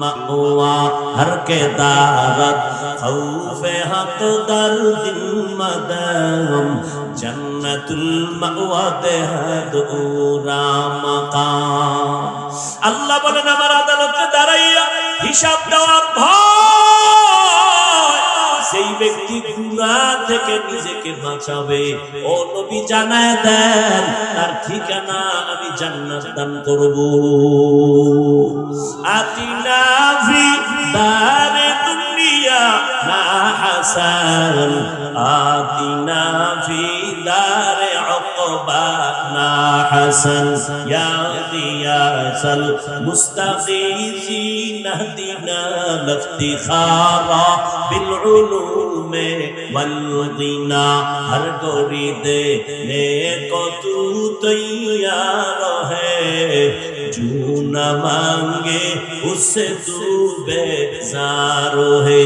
मअवा हर के दारत खौफे हक दर्दिन मदम जन्नतुल मअवा देहदूरा मकाम। আল্লাহ বলেন আমার আদালতে দাঁড়াইয়া হিসাব দেওয়ার ভয় যেই ব্যক্তি গুনাহ থেকে নিজেকে বাঁচাবে, ও নবী জানায় দেন তার ঠিকানা আমি জান্নাত দান করব। আতিনা ফি দারে দুনিয়া না হাসান আতিনা ফি দারে উকবা না হাসান ইয়া দিয়াসাল মুস্তাগীসিন হদিনা লফতিখারা বিল উলুমে ওয়াল গিনা हर गोरी दे को तू तैयार है जो न मांगे उससे तू बेजार है।